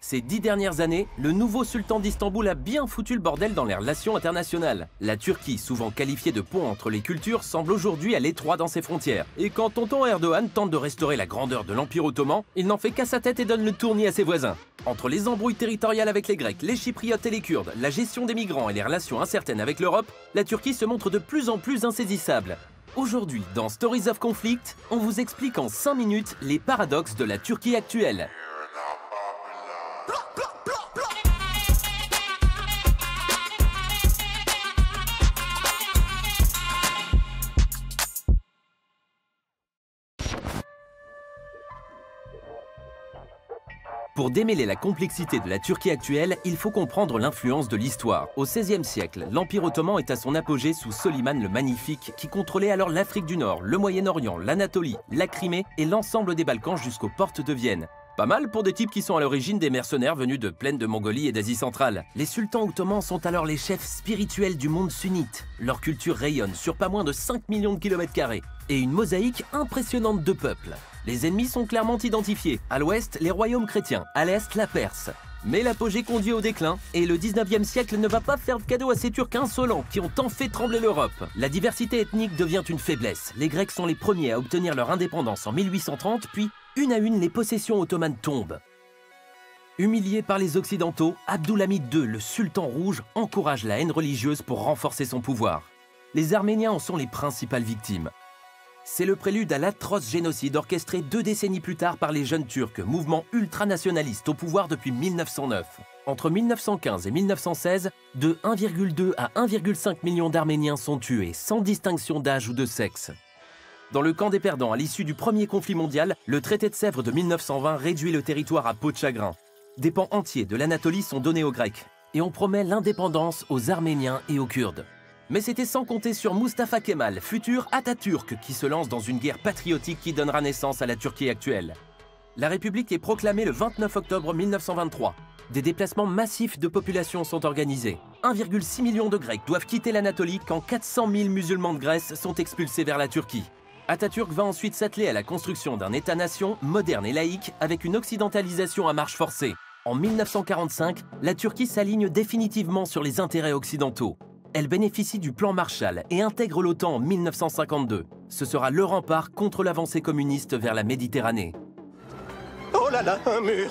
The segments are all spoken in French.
Ces 10 dernières années, le nouveau sultan d'Istanbul a bien foutu le bordel dans les relations internationales. La Turquie, souvent qualifiée de pont entre les cultures, semble aujourd'hui à l'étroit dans ses frontières. Et quand tonton Erdogan tente de restaurer la grandeur de l'Empire ottoman, il n'en fait qu'à sa tête et donne le tournis à ses voisins. Entre les embrouilles territoriales avec les Grecs, les Chypriotes et les Kurdes, la gestion des migrants et les relations incertaines avec l'Europe, la Turquie se montre de plus en plus insaisissable. Aujourd'hui, dans Stories of Conflict, on vous explique en 5 minutes les paradoxes de la Turquie actuelle. Pour démêler la complexité de la Turquie actuelle, il faut comprendre l'influence de l'histoire. Au XVIe siècle, l'Empire ottoman est à son apogée sous Soliman le Magnifique, qui contrôlait alors l'Afrique du Nord, le Moyen-Orient, l'Anatolie, la Crimée et l'ensemble des Balkans jusqu'aux portes de Vienne. Pas mal pour des types qui sont à l'origine des mercenaires venus de plaines de Mongolie et d'Asie centrale. Les sultans ottomans sont alors les chefs spirituels du monde sunnite. Leur culture rayonne sur pas moins de 5 millions de kilomètres carrés et une mosaïque impressionnante de peuples. Les ennemis sont clairement identifiés. À l'ouest, les royaumes chrétiens, à l'est, la Perse. Mais l'apogée conduit au déclin, et le 19e siècle ne va pas faire de cadeau à ces Turcs insolents qui ont tant fait trembler l'Europe. La diversité ethnique devient une faiblesse. Les Grecs sont les premiers à obtenir leur indépendance en 1830, puis une à une les possessions ottomanes tombent. Humilié par les Occidentaux, Abdulhamid II, le sultan rouge, encourage la haine religieuse pour renforcer son pouvoir. Les Arméniens en sont les principales victimes. C'est le prélude à l'atroce génocide orchestré 2 décennies plus tard par les Jeunes Turcs, mouvement ultranationaliste au pouvoir depuis 1909. Entre 1915 et 1916, de 1,2 à 1,5 million d'Arméniens sont tués, sans distinction d'âge ou de sexe. Dans le camp des perdants, à l'issue du premier conflit mondial, le traité de Sèvres de 1920 réduit le territoire à peau de chagrin. Des pans entiers de l'Anatolie sont donnés aux Grecs, et on promet l'indépendance aux Arméniens et aux Kurdes. Mais c'était sans compter sur Mustafa Kemal, futur Atatürk, qui se lance dans une guerre patriotique qui donnera naissance à la Turquie actuelle. La République est proclamée le 29 octobre 1923. Des déplacements massifs de population sont organisés. 1,6 million de Grecs doivent quitter l'Anatolie quand 400 000 musulmans de Grèce sont expulsés vers la Turquie. Atatürk va ensuite s'atteler à la construction d'un État-nation moderne et laïque avec une occidentalisation à marche forcée. En 1945, la Turquie s'aligne définitivement sur les intérêts occidentaux. Elle bénéficie du plan Marshall et intègre l'OTAN en 1952. Ce sera le rempart contre l'avancée communiste vers la Méditerranée. Oh là là, un mur!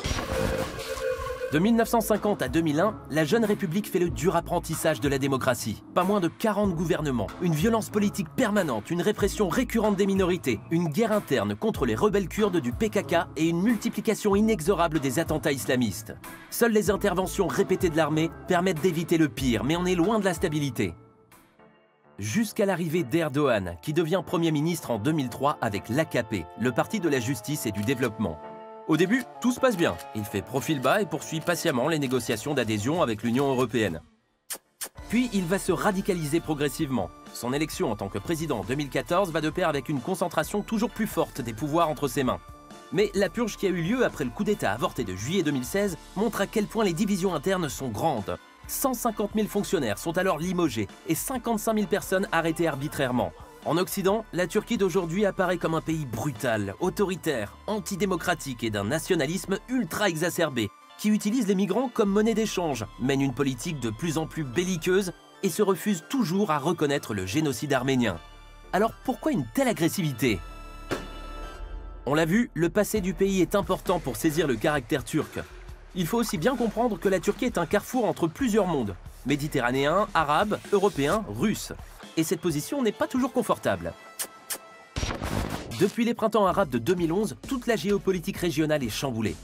De 1950 à 2001, la jeune République fait le dur apprentissage de la démocratie. Pas moins de 40 gouvernements, une violence politique permanente, une répression récurrente des minorités, une guerre interne contre les rebelles kurdes du PKK et une multiplication inexorable des attentats islamistes. Seules les interventions répétées de l'armée permettent d'éviter le pire, mais on est loin de la stabilité. Jusqu'à l'arrivée d'Erdogan, qui devient Premier ministre en 2003 avec l'AKP, le Parti de la Justice et du Développement. Au début, tout se passe bien. Il fait profil bas et poursuit patiemment les négociations d'adhésion avec l'Union européenne. Puis, il va se radicaliser progressivement. Son élection en tant que président en 2014 va de pair avec une concentration toujours plus forte des pouvoirs entre ses mains. Mais la purge qui a eu lieu après le coup d'État avorté de juillet 2016 montre à quel point les divisions internes sont grandes. 150 000 fonctionnaires sont alors limogés et 55 000 personnes arrêtées arbitrairement. En Occident, la Turquie d'aujourd'hui apparaît comme un pays brutal, autoritaire, antidémocratique et d'un nationalisme ultra exacerbé, qui utilise les migrants comme monnaie d'échange, mène une politique de plus en plus belliqueuse et se refuse toujours à reconnaître le génocide arménien. Alors pourquoi une telle agressivité ? On l'a vu, le passé du pays est important pour saisir le caractère turc. Il faut aussi bien comprendre que la Turquie est un carrefour entre plusieurs mondes, méditerranéen, arabe, européen, russe. Et cette position n'est pas toujours confortable. Depuis les printemps arabes de 2011, toute la géopolitique régionale est chamboulée.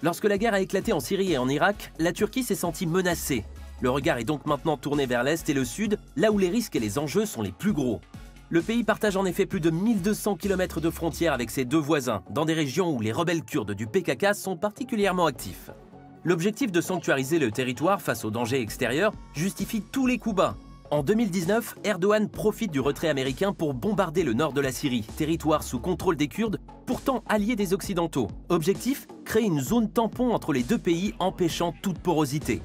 Lorsque la guerre a éclaté en Syrie et en Irak, la Turquie s'est sentie menacée. Le regard est donc maintenant tourné vers l'Est et le Sud, là où les risques et les enjeux sont les plus gros. Le pays partage en effet plus de 1200 km de frontières avec ses 2 voisins, dans des régions où les rebelles kurdes du PKK sont particulièrement actifs. L'objectif de sanctuariser le territoire face aux dangers extérieurs justifie tous les coups bas. En 2019, Erdogan profite du retrait américain pour bombarder le nord de la Syrie, territoire sous contrôle des Kurdes, pourtant alliés des Occidentaux. Objectif, créer une zone tampon entre les 2 pays empêchant toute porosité.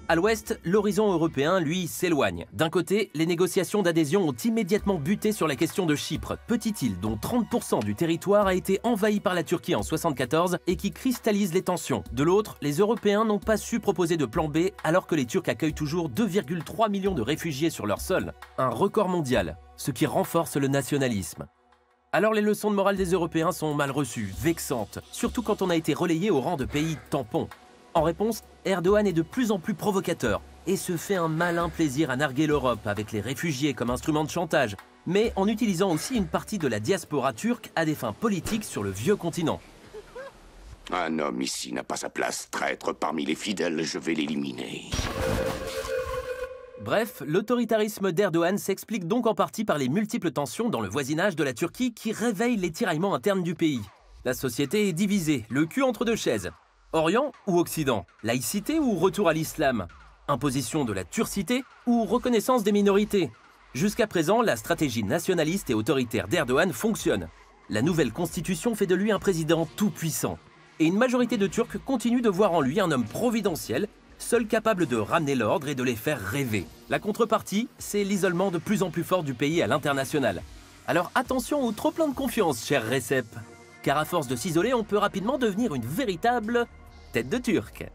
À l'ouest, l'horizon européen, lui, s'éloigne. D'un côté, les négociations d'adhésion ont immédiatement buté sur la question de Chypre, petite île dont 30% du territoire a été envahi par la Turquie en 1974 et qui cristallise les tensions. De l'autre, les Européens n'ont pas su proposer de plan B alors que les Turcs accueillent toujours 2,3 millions de réfugiés sur leur sol. Un record mondial, ce qui renforce le nationalisme. Alors les leçons de morale des Européens sont mal reçues, vexantes, surtout quand on a été relayé au rang de pays tampon. En réponse, Erdogan est de plus en plus provocateur et se fait un malin plaisir à narguer l'Europe avec les réfugiés comme instrument de chantage, mais en utilisant aussi une partie de la diaspora turque à des fins politiques sur le vieux continent. Un homme ici n'a pas sa place, traître parmi les fidèles, je vais l'éliminer. Bref, l'autoritarisme d'Erdogan s'explique donc en partie par les multiples tensions dans le voisinage de la Turquie qui réveillent les tiraillements internes du pays. La société est divisée, le cul entre deux chaises. Orient ou Occident? Laïcité ou retour à l'islam? Imposition de la turcité ou reconnaissance des minorités? Jusqu'à présent, la stratégie nationaliste et autoritaire d'Erdogan fonctionne. La nouvelle constitution fait de lui un président tout-puissant. Et une majorité de Turcs continue de voir en lui un homme providentiel, seul capable de ramener l'ordre et de les faire rêver. La contrepartie, c'est l'isolement de plus en plus fort du pays à l'international. Alors attention au trop-plein de confiance, cher Recep. Car à force de s'isoler, on peut rapidement devenir une véritable tête de Turc.